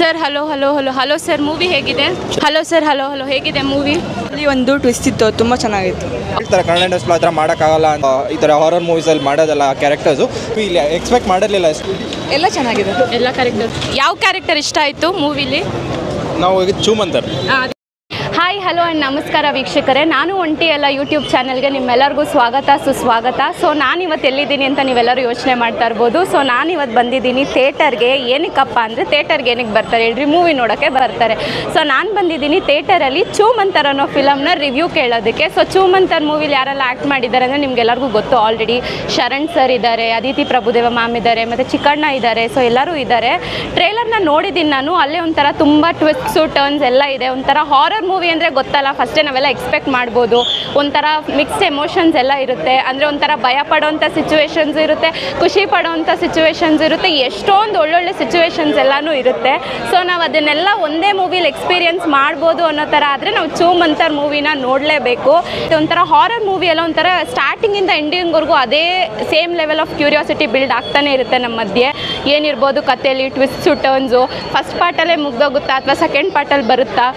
Sir hello hello hello hello sir movie ಹೇಗಿದೆ? Hello sir hello hello ಹೇಗಿದೆ movie? ಅಲ್ಲಿ ಒಂದು ಟ್ವಿಸ್ಟ್ ಇತ್ತು, ತುಂಬ ಚೆನ್ನಾಗಿತ್ತು. ಈ ಥರ ಕನ್ನಡ ಇಂಡಸ್ಟ್ರಿ ಆ ಥರ ಮಾಡೋಕ್ಕಾಗಲ್ಲ ಅಂತ ಈ ಥರ ಹಾರರ್ ಮೂವೀಸಲ್ಲಿ ಮಾಡೋದಲ್ಲ ಕ್ಯಾರೆಕ್ಟರ್ಸು ಇಲ್ಲಿ ಎಕ್ಸ್ಪೆಕ್ಟ್ ಮಾಡಿರಲಿಲ್ಲ. ಎಲ್ಲ ಚೆನ್ನಾಗಿದೆ. ಎಲ್ಲ ಕ್ಯಾರೆಕ್ಟರ್ ಯಾವ ಕ್ಯಾರೆಕ್ಟರ್ ಇಷ್ಟ ಆಯಿತು ಮೂವಿಲಿ? ನಾವು ಈಗ ಚೂಮಂತರ್. ಹಾಯ್ ಹಲೋ ಆ್ಯಂಡ್ ನಮಸ್ಕಾರ ವೀಕ್ಷಕರೇ, ನಾನು ಒಂಟಿ ಎಲ್ಲ ಯೂಟ್ಯೂಬ್ ಚಾನಲ್ಗೆ ನಿಮ್ಮೆಲ್ಲರಿಗೂ ಸ್ವಾಗತ ಸುಸ್ವಾಗತ. ಸೊ ನಾನಿವತ್ತು ಎಲ್ಲಿದ್ದೀನಿ ಅಂತ ನೀವೆಲ್ಲರೂ ಯೋಚನೆ ಮಾಡ್ತಾ ಇರ್ಬೋದು. ಸೊ ನಾನಿವತ್ತು ಬಂದಿದ್ದೀನಿ ಥಿಯೇಟರ್ಗೆ. ಏನಕ್ಕಪ್ಪ ಅಂದರೆ ಥಿಯೇಟರ್ಗೆ ಏನಕ್ಕೆ ಬರ್ತಾರೆ ಹೇಳ್ರಿ? ಮೂವಿ ನೋಡೋಕ್ಕೆ ಬರ್ತಾರೆ. ಸೊ ನಾನು ಬಂದಿದ್ದೀನಿ ಥಿಯೇಟರಲ್ಲಿ ಚೂಮಂತರ್ ಅನ್ನೋ ಫಿಲಮ್ನ ರಿವ್ಯೂ ಕೇಳೋದಕ್ಕೆ. ಸೊ ಚೂಮಂತರ್ ಮೂವಿಲಿ ಯಾರೆಲ್ಲ ಆ್ಯಕ್ಟ್ ಮಾಡಿದ್ದಾರೆ ಅಂದರೆ ನಿಮ್ಗೆಲ್ಲರಿಗೂ ಗೊತ್ತು ಆಲ್ರೆಡಿ. ಶರಣ್ ಸರ್ ಇದ್ದಾರೆ, ಅದಿತಿ ಪ್ರಭುದೇವ ಮ್ಯಾಮ್ ಇದ್ದಾರೆ, ಮತ್ತು ಚಿಕ್ಕಣ್ಣ ಇದ್ದಾರೆ. ಸೊ ಎಲ್ಲರೂ ಇದ್ದಾರೆ. ಟ್ರೇಲರ್ನ ನೋಡಿದ್ದೀನಿ ನಾನು. ಅಲ್ಲೇ ಒಂಥರ ತುಂಬ ಟ್ವಿಸ್ಟ್ಸು ಟರ್ನ್ಸ್ ಎಲ್ಲ ಇದೆ. ಒಂಥರ ಹಾರರ್ ಮೂವಿ ಅಂದರೆ ಗೊತ್ತಲ್ಲ, ಫಸ್ಟೇ ನಾವೆಲ್ಲ ಎಕ್ಸ್ಪೆಕ್ಟ್ ಮಾಡ್ಬೋದು. ಒಂಥರ ಮಿಕ್ಸ್ಡ್ ಎಮೋಷನ್ಸ್ ಎಲ್ಲ ಇರುತ್ತೆ. ಅಂದರೆ ಒಂಥರ ಭಯ ಪಡೋವಂಥ ಸಿಚುವೇಶನ್ಸ್ ಇರುತ್ತೆ, ಖುಷಿ ಪಡೋವಂಥ ಸಿಚುವೇಶನ್ಸ್ ಇರುತ್ತೆ, ಎಷ್ಟೊಂದು ಒಳ್ಳೊಳ್ಳೆ ಸಿಚುವೇಶನ್ಸ್ ಎಲ್ಲನೂ ಇರುತ್ತೆ. ಸೊ ನಾವು ಅದನ್ನೆಲ್ಲ ಒಂದೇ ಮೂವಿಲಿ ಎಕ್ಸ್ಪೀರಿಯನ್ಸ್ ಮಾಡ್ಬೋದು ಅನ್ನೋ ಥರ ಆದರೆ ನಾವು ಚೂಮಂತರ್ ಮೂವಿನ ನೋಡಲೇಬೇಕು. ಒಂಥರ ಹಾರರ್ ಮೂವಿ ಎಲ್ಲ ಒಂಥರ ಸ್ಟಾರ್ಟಿಂಗಿಂದ ಎಂಡಿಂಗ್ವರೆಗೂ ಅದೇ same level of curiosity build ಆಗ್ತಾನೆ ಇರುತ್ತೆ ನಮ್ಮ ಮಧ್ಯೆ. ಏನಿರ್ಬೋದು ಕಥೆಯಲ್ಲಿ ಟ್ವಿಸ್ಟು ಟರ್ನ್ಸು, ಫಸ್ಟ್ ಪಾರ್ಟಲ್ಲೇ ಮುಗ್ದೋಗುತ್ತಾ ಅಥವಾ ಸೆಕೆಂಡ್ ಪಾರ್ಟಲ್ಲಿ ಬರುತ್ತಾ.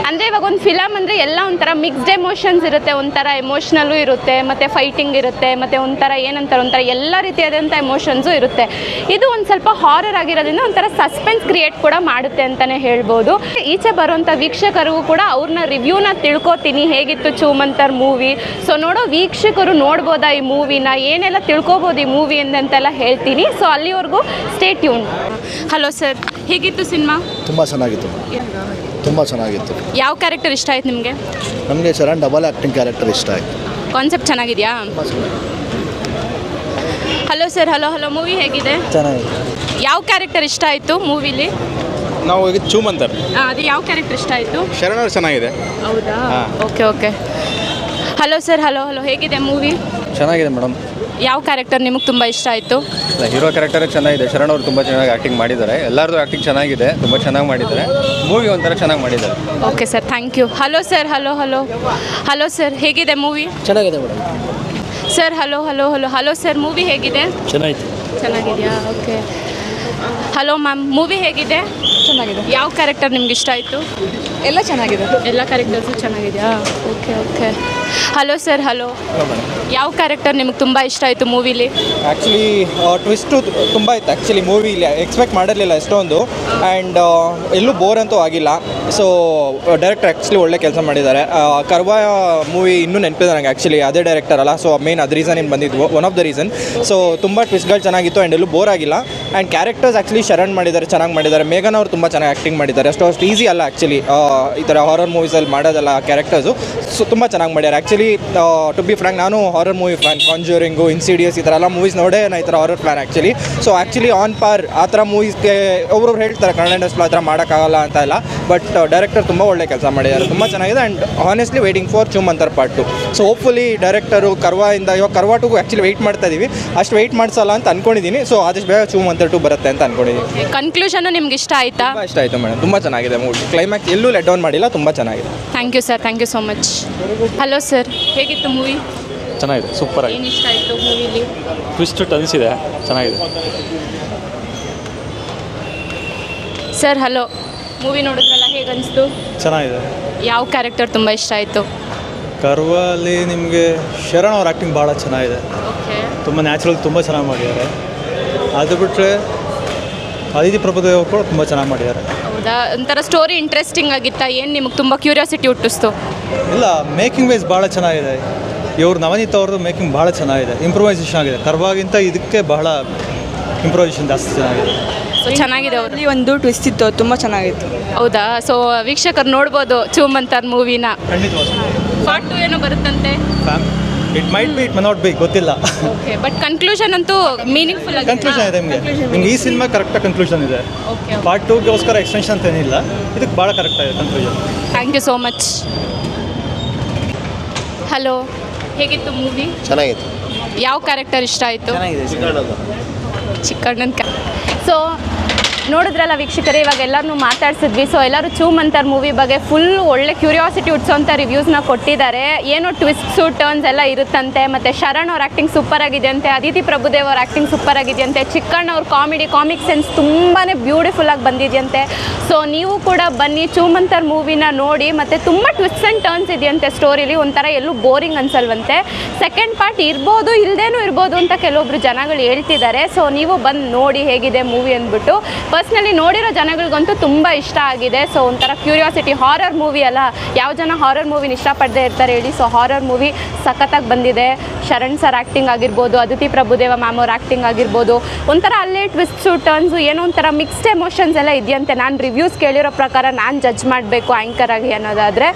ಅಂದರೆ ಇವಾಗ ಒಂದು ಫಿಲಮ್ ಅಂದರೆ ಎಲ್ಲ ಒಂಥರ ಮಿಕ್ಸ್ಡ್ ಎಮೋಷನ್ಸ್ ಇರುತ್ತೆ. ಒಂಥರ ಎಮೋಷ್ನಲ್ಲೂ ಇರುತ್ತೆ, ಮತ್ತು ಫೈಟಿಂಗ್ ಇರುತ್ತೆ, ಮತ್ತು ಒಂಥರ ಏನಂತಾರೆ ಒಂಥರ ಎಲ್ಲ ರೀತಿಯಾದಂಥ ಎಮೋಷನ್ಸು ಇರುತ್ತೆ. ಇದು ಒಂದು ಸ್ವಲ್ಪ ಹಾರರ್ ಆಗಿರೋದ್ರಿಂದ ಒಂಥರ ಸಸ್ಪೆನ್ಸ್ ಕ್ರಿಯೇಟ್ ಕೂಡ ಮಾಡುತ್ತೆ ಅಂತಲೇ ಹೇಳ್ಬೋದು. ಈಚೆ ಬರುವಂಥ ವೀಕ್ಷಕರಿಗೂ ಕೂಡ ಅವ್ರನ್ನ ರಿವ್ಯೂನ ತಿಳ್ಕೊತೀನಿ ಹೇಗಿತ್ತು ಚೂಮಂತರ್ ಮೂವಿ. ಸೊ ನೋಡೋ ವೀಕ್ಷಕರು ನೋಡ್ಬೋದಾ ಈ ಮೂವಿನ, ಏನೆಲ್ಲ ತಿಳ್ಕೊಬೋದು ಈ ಮೂವಿ ಅಂತೆಲ್ಲ ಹೇಳ್ತೀನಿ. ಸೊ ಅಲ್ಲಿವರೆಗೂ ಸ್ಟೇ ಟ್ಯೂನ್. ಹಲೋ ಸರ್, ಹೇಗಿತ್ತು ಸಿನಿಮಾ? ತುಂಬ ಚೆನ್ನಾಗಿತ್ತು, ತುಂಬ ಚೆನ್ನಾಗಿತ್ತು. ಯಾವ ಕ್ಯಾರೆಕ್ಟರ್ ಇಷ್ಟ ಆಯ್ತು ನಿಮಗೆ? ನಮಗೆ ಶರಣ್ ಡಬಲ್ ಆ್ಯಕ್ಟಿಂಗ್ ಕ್ಯಾರೆಕ್ಟರ್ ಇಷ್ಟ ಆಯಿತು. ಕಾನ್ಸೆಪ್ಟ್ ಚೆನ್ನಾಗಿದೆಯಾ? Hello sir hello hello movie ಹೇಗಿದೆ? ಚೆನ್ನಾಗಿದೆ. ಯಾವ ಕ್ಯಾರೆಕ್ಟರ್ ಇಷ್ಟ ಆಯಿತು ಮೂವಿಲಿ? ನಾವು ಈಗ ಚೂಮಂತರ್. ಅದು ಯಾವ ಕ್ಯಾರೆಕ್ಟರ್ ಇಷ್ಟ ಆಯಿತು? ಶರಣ್ ಅವ್ರು ಚೆನ್ನಾಗಿದೆ. ಹೌದಾ? Okay okay. Hello sir hello hello ಹೇಗಿದೆ ಮೂವಿ? ಚೆನ್ನಾಗಿದೆ ಮೇಡಮ್. ಯಾವ ಕ್ಯಾರೆಕ್ಟರ್ ನಿಮಗೆ ತುಂಬ ಇಷ್ಟ ಆಯಿತು? ಹೀರೋ ಕ್ಯಾರೆಕ್ಟರೇ ಚೆನ್ನಾಗಿದೆ. ಶರಣ್ ಅವರು ತುಂಬ ಚೆನ್ನಾಗಿ ಆ್ಯಕ್ಟಿಂಗ್ ಮಾಡಿದ್ದಾರೆ. ಎಲ್ಲರದ್ದು ಆ್ಯಕ್ಟಿಂಗ್ ಚೆನ್ನಾಗಿದೆ, ತುಂಬ ಚೆನ್ನಾಗಿ ಮಾಡಿದ್ದಾರೆ. ಮೂವಿ ಒಂಥರ ಚೆನ್ನಾಗಿ ಮಾಡಿದ್ದಾರೆ. Okay sir, thank you. Hello sir hello hello hello sir ಹೇಗಿದೆ ಮೂವಿ? ಚೆನ್ನಾಗಿದೆ madam. Sir hello hello hello hello sir movie ಹೇಗಿದೆ? ಚೆನ್ನಾಗಿತ್ತು. ಚೆನ್ನಾಗಿದೆಯಾ? ಓಕೆ. ಹಲೋ ಮ್ಯಾಮ್ ಮೂವಿ ಹೇಗಿದೆ? ಚೆನ್ನಾಗಿದೆ. ಯಾವ ಕ್ಯಾರೆಕ್ಟರ್ ನಿಮ್ಗೆ ಇಷ್ಟ ಆಯಿತು? ಎಲ್ಲ ಚೆನ್ನಾಗಿದೆ. ಎಲ್ಲ ಕ್ಯಾರೆಕ್ಟರ್ಸು ಚೆನ್ನಾಗಿದೆಯಾ? Okay okay. Hello sir hello, ಯಾವ ಕ್ಯಾರೆಕ್ಟರ್ ನಿಮಗೆ ತುಂಬ ಇಷ್ಟ ಆಯಿತು ಮೂವಿಲಿ? ಆ್ಯಕ್ಚುಲಿ ಟ್ವಿಸ್ಟು ತುಂಬ ಇತ್ತು ಆ್ಯಕ್ಚುಲಿ ಮೂವಿಲಿ, ಎಕ್ಸ್ಪೆಕ್ಟ್ ಮಾಡಿರಲಿಲ್ಲ ಎಷ್ಟೊಂದು. ಆ್ಯಂಡ್ ಎಲ್ಲೂ ಬೋರ್ ಅಂತೂ ಆಗಿಲ್ಲ. ಸೊ ಡೈರೆಕ್ಟರ್ ಆ್ಯಕ್ಚುಲಿ ಒಳ್ಳೆ ಕೆಲಸ ಮಾಡಿದ್ದಾರೆ. ಕರ್ವಾ ಮೂವಿ ಇನ್ನೂ ನೆನಪಿದೆ ನನಗೆ ಆ್ಯಕ್ಚುಲಿ, ಅದೇ ಡೈರೆಕ್ಟರ್ ಅಲ್ಲ. ಸೊ ಮೇನ್ ಅದು ರೀಸನ್ ಏನು ಬಂದಿದ್ವು, one of the reason. So ತುಂಬ ಟ್ವಿಸ್ಟ್ಗಳು ಚೆನ್ನಾಗಿತ್ತು ಆ್ಯಂಡ್ ಎಲ್ಲೂ ಬೋರ್ ಆಗಿಲ್ಲ. ಆ್ಯಂಡ್ ಕ್ಯಾರೆಕ್ಟರ್ಸ್ ಆ್ಯಕ್ಚುಲಿ ಶರಣ್ ಮಾಡಿದ್ದಾರೆ, ಚೆನ್ನಾಗಿ ಮಾಡಿದ್ದಾರೆ. ಮೇಘನ್ ಅವರು ತುಂಬ ಚೆನ್ನಾಗಿ ಆ್ಯಕ್ಟಿಂಗ್ ಮಾಡಿದ್ದಾರೆ. ಅಷ್ಟು ಈಸಿ ಅಲ್ಲ ಆ್ಯಕ್ಚುಲಿ ಈ ಥರ ಹಾರರ್ ಮೂವೀಸಲ್ಲಿ ಮಾಡೋದಲ್ಲ ಕ್ಯಾರೆಕ್ಟರ್ಸು. ಸೊ ತುಂಬ ಚೆನ್ನಾಗಿ ಮಾಡ್ಯಾರ ಆ್ಯಕ್ಚುಲಿ. ಟು ಬಿ ಫ್ರ್ಯಾಂಕ್, ನಾನು ಹಾರರ್ ಮೂವಿ ಫ್ಯಾನ್. ಕಾಂಜೂರಿಂಗು, ಇನ್ಸಿಡಿಯಸ್ ಈ ಥರ ಎಲ್ಲ ಮೂವೀಸ್ ನೋಡೇ ನಾನು ಈ ಥರ horror fan actually. So actually on ಪಾರ್ ಆ ಥರ ಮೂವೀಸ್ಗೆ ಒಬ್ಬೊಬ್ರು ಹೇಳ್ತಾರೆ ಕನ್ನಡ ಇಂಡಸ್ಟ್ರಿ ಆ ಥರ ಮಾಡೋಕ್ಕಾಗಲ್ಲ ಅಂತ ಇಲ್ಲ. ಬಟ್ ಡೈರೆಕ್ಟರ್ ತುಂಬ ಒಳ್ಳೆ ಕೆಲಸ ಮಾಡಿದ್ದಾರೆ, ತುಂಬ ಚೆನ್ನಾಗಿದೆ. And honestly waiting for Choomantar part 2. So hopefully director ಕರ್ವಾಯಿಂದ ಇವಾಗ ಕರ್ವಾ 2 ಆ್ಯಕ್ಚುಲಿ ವೆಯ್ಟ್ ಮಾಡ್ತಾ ಇದ್ದೀವಿ. ಅಷ್ಟು ವೆಯ್ಟ್ ಮಾಡಿಸಲ್ಲ ಅಂತ ಅಂದ್ಕೊಂಡಿದ್ದೀನಿ. ಸೊ ಆದಷ್ಟು ಬೇಗ ಚೂಮಂತರ್ 2 ಬರುತ್ತೆ ಅಂತ ಅಂದ್ಕೊಂಡಿದ್ದೀನಿ. ಕನ್ಕ್ಲೂಷನ್ನು ನಿಮ್ಗೆ ಇಷ್ಟ ಆಯಿತಾ? ತುಂಬ ಇಷ್ಟ ಆಯಿತು ಮೇಡಮ್, ತುಂಬ ಚೆನ್ನಾಗಿದೆ ಮೂವಿ. ಕ್ಲೈಮ್ಯಾಕ್ಸ್ ಎಲ್ಲೂ ಲೆಟ್ ಡೌನ್ ಮಾಡಿಲ್ಲ, ತುಂಬ ಚೆನ್ನಾಗಿದೆ. Thank you sir, thank you so much. Hello sir, ಹೇಗಿತ್ತು ಮೂವಿ? ಚೆನ್ನಾಗಿದೆ, ಸೂಪರ್ ಆಗಿದೆ. ಏನು ಇಷ್ಟ ಆಯಿತು ಮೂವಿಲಿ? ಟ್ವಿಸ್ಟ್ ಟರ್ನ್ಸ್ ಇದೆ, ಚೆನ್ನಾಗಿದೆ. ಸರ್ ಹಲೋ, ಮೂವಿ ನೋಡಿದ್ರಲ್ಲ, ಹೇಗೆ ಅನಿಸ್ತು? ಚೆನ್ನಾಗಿದೆ. ಯಾವ ಕ್ಯಾರೆಕ್ಟರ್ ತುಂಬ ಇಷ್ಟ ಆಯಿತು? ಕರ್ವಲ್ಲಿ ನಿಮಗೆ ಶರಣ್ ಅವ್ರ ಆ್ಯಕ್ಟಿಂಗ್ ಭಾಳ ಚೆನ್ನಾಗಿದೆ. ಓಕೆ. ತುಂಬ ನ್ಯಾಚುರಲ್, ತುಂಬ ಚೆನ್ನಾಗಿ ಮಾಡಿದ್ದಾರೆ. ಅದು ಬಿಟ್ಟರೆ ಅದಿತಿ ಪ್ರಭುದೇವ ಕೂಡ ತುಂಬ ಚೆನ್ನಾಗಿ ಮಾಡಿದ್ದಾರೆ. ಹೌದಾ? ಒಂಥರ ಸ್ಟೋರಿ ಇಂಟ್ರೆಸ್ಟಿಂಗ್ ಆಗಿತ್ತಾ? ಏನು ನಿಮಗೆ ತುಂಬ ಕ್ಯೂರಿಯಾಸಿಟಿ ಹುಟ್ಟಿಸ್ತು? ಇಲ್ಲ, ಮೇಕಿಂಗ್ ವೈಸ್ ಭಾಳ ಚೆನ್ನಾಗಿದೆ. ಇವ್ರು ನವನೀತ್ ಅವ್ರದ್ದು ಮೇಕಿಂಗ್ ಭಾಳ ಚೆನ್ನಾಗಿದೆ, ಇಂಪ್ರೂವೈಸೇಷನ್ ಆಗಿದೆ. ಕರ್ವಾಗಿಂತ ಇದಕ್ಕೆ ಬಹಳ ಇಂಪ್ರೂವೈಸೇಷನ್ ಜಾಸ್ತಿ ಚೆನ್ನಾಗಿದೆ. ಸೊ ಚೆನ್ನಾಗಿದೆ ಅವರು. ಅಲ್ಲಿ ಒಂದು ಟ್ವಿಸ್ಟ್ ಇತ್ತು, ತುಂಬ ಚೆನ್ನಾಗಿತ್ತು. ಹೌದಾ? ಸೊ ವೀಕ್ಷಕರು ನೋಡ್ಬೋದು ಚೂಮಂತರ್ ಮೂವಿನ. ಖಂಡಿತವಾಗಿ ಪಾರ್ಟ್ 2 ಏನೋ ಬರುತ್ತಂತೆ. It might be, it may not be, ಗೊತ್ತಿಲ್ಲ. ಓಕೆ, ಬಟ್ ಕನ್ಕ್ಲೂಷನ್ ಅಂತೂ ಮೀನಿಂಗ್ಫುಲ್ ಆಗಿ ಕನ್ಕ್ಲೂಷನ್ ಇದೆ ನಿಮ್ಗೆ ಈ ಸಿನಿಮಾ ಕರೆಕ್ಟಾಗಿ ಕನ್ಕ್ಲೂಷನ್ ಇದೆ. ಓಕೆ. ಪಾರ್ಟ್ 2ಗೋಸ್ಕರ ಎಕ್ಸ್ಟೆನ್ಷನ್ ಅಂತ ಏನಿಲ್ಲ, ಇದಕ್ಕೆ ಭಾಳ ಕರೆಕ್ಟಾಗಿದೆ conclusion. Thank you so much. Hello, ಹೇಗಿತ್ತು ಮೂವಿ? ಚೆನ್ನಾಗಿತ್ತು. ಯಾವ ಕ್ಯಾರೆಕ್ಟರ್ ಇಷ್ಟ ಆಯಿತು? ಚೆನ್ನಾಗಿದೆ. ಚಿಕ್ಕಣ್ಣನ ಸೊ ನೋಡಿದ್ರಲ್ಲ ವೀಕ್ಷಕರೇ, ಇವಾಗ ಎಲ್ಲರನ್ನೂ ಮಾತಾಡ್ಸಿದ್ವಿ. ಸೊ ಎಲ್ಲರೂ ಚೂಮಂತರ್ ಮೂವಿ ಬಗ್ಗೆ ಫುಲ್ ಒಳ್ಳೆ ಕ್ಯೂರಿಯಾಸಿಟಿ ಹುಟ್ಟಿಸೋಂಥ ರಿವ್ಯೂಸ್ನ ಕೊಟ್ಟಿದ್ದಾರೆ. ಏನೋ ಟ್ವಿಸ್ಟ್ಸು ಟರ್ನ್ಸ್ ಎಲ್ಲ ಇರುತ್ತಂತೆ. ಮತ್ತು ಶರಣ್ ಅವ್ರ ಆ್ಯಕ್ಟಿಂಗ್ ಸೂಪರ್ ಆಗಿದೆ ಅಂತೆ, ಅದಿತಿ ಪ್ರಭುದೇವ್ ಅವ್ರ ಆ್ಯಕ್ಟಿಂಗ್ ಸೂಪರ್ ಆಗಿದೆಯಂತೆ, ಚಿಕ್ಕಣ್ಣ ಅವ್ರ ಕಾಮಿಕ್ ಸೆನ್ಸ್ ತುಂಬಾ ಬ್ಯೂಟಿಫುಲ್ಲಾಗಿ ಬಂದಿದೆಯಂತೆ. ಸೊ ನೀವು ಕೂಡ ಬನ್ನಿ, ಚೂಮಂತರ್ ಮೂವಿನ ನೋಡಿ. ಮತ್ತು ತುಂಬ ಟ್ವಿಸ್ಟ್ ಆ್ಯಂಡ್ ಟರ್ನ್ಸ್ ಇದೆಯಂತೆ ಸ್ಟೋರಿಲಿ, ಒಂಥರ ಎಲ್ಲೂ ಬೋರಿಂಗ್ ಅನ್ಸಲ್ವಂತೆ. ಸೆಕೆಂಡ್ ಪಾರ್ಟ್ ಇರ್ಬೋದು, ಇಲ್ಲದೇನೂ ಇರ್ಬೋದು ಅಂತ ಕೆಲವೊಬ್ರು ಜನಗಳು ಹೇಳ್ತಿದ್ದಾರೆ. ಸೊ ನೀವು ಬಂದು ನೋಡಿ ಹೇಗಿದೆ ಮೂವಿ ಅಂದ್ಬಿಟ್ಟು. ಪರ್ಸ್ನಲಿ ನೋಡಿರೋ ಜನಗಳಿಗಂತೂ ತುಂಬ ಇಷ್ಟ ಆಗಿದೆ. ಸೊ ಒಂಥರ ಕ್ಯೂರಿಯಾಸಿಟಿ, ಹಾರರ್ ಮೂವಿ ಅಲ್ಲ, ಯಾವ ಜನ ಹಾರರ್ ಮೂವಿನ ಇಷ್ಟಪಡದೇ ಇರ್ತಾರೆ ಹೇಳಿ. ಸೊ ಹಾರರ್ ಮೂವಿ ಸಖತ್ತಾಗಿ ಬಂದಿದೆ. ಶರಣ್ ಸರ್ ಆ್ಯಕ್ಟಿಂಗ್ ಆಗಿರ್ಬೋದು, ಅದಿತಿ ಪ್ರಭುದೇವ ಮ್ಯಾಮ್ ಅವ್ರ ಆ್ಯಕ್ಟಿಂಗ್ ಆಗಿರ್ಬೋದು, ಒಂಥರ ಅಲ್ಲೇ ಟ್ವಿಸ್ಟ್ಸು ಟರ್ನ್ಸು ಏನೋ ಒಂಥರ ಮಿಕ್ಸ್ಡ್ ಎಮೋಷನ್ಸ್ ಎಲ್ಲ ಇದೆಯಂತೆ. ನಾನು ರಿವ್ಯೂಸ್ ಕೇಳಿರೋ ಪ್ರಕಾರ ನಾನು ಜಡ್ಜ್ ಮಾಡಬೇಕು ಆ್ಯಂಕರ್ ಆಗಿ ಅನ್ನೋದಾದರೆ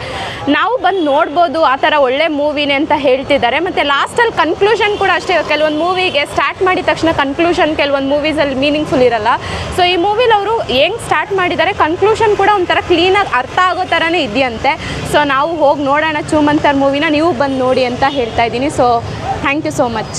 ನಾವು ಬಂದು ನೋಡ್ಬೋದು. ಆ ಥರ ಒಳ್ಳೆ ಮೂವಿನೇ ಅಂತ ಹೇಳ್ತಿದ್ದಾರೆ. ಮತ್ತು ಲಾಸ್ಟಲ್ಲಿ ಕನ್ಕ್ಲೂಷನ್ ಕೂಡ ಅಷ್ಟೇ. ಕೆಲವೊಂದು ಮೂವಿಗೆ ಸ್ಟಾರ್ಟ್ ಮಾಡಿದ ತಕ್ಷಣ ಕನ್ಕ್ಲೂಷನ್ ಕೆಲವೊಂದು ಮೂವೀಸಲ್ಲಿ ಮೀನಿಂಗ್ಫುಲ್ ಇರಲ್ಲ. ಸೊ ಈ ಮೂವಿಲಿ ಅವರು ಹೆಂಗೆ ಸ್ಟಾರ್ಟ್ ಮಾಡಿದ್ದಾರೆ, ಕನ್ಕ್ಲೂಷನ್ ಕೂಡ ಒಂಥರ ಕ್ಲೀನಾಗಿ ಅರ್ಥ ಆಗೋ ಥರನೇ ಇದೆಯಂತೆ. ಸೊ ನಾವು ಹೋಗಿ ನೋಡೋಣ ಚೂಮಂತರ್ ಮೂವಿನ, ನೀವು ಬಂದು ನೋಡಿ ಅಂತ ಹೇಳ್ತಾ ಇದ್ದೀನಿ. So thank you so much.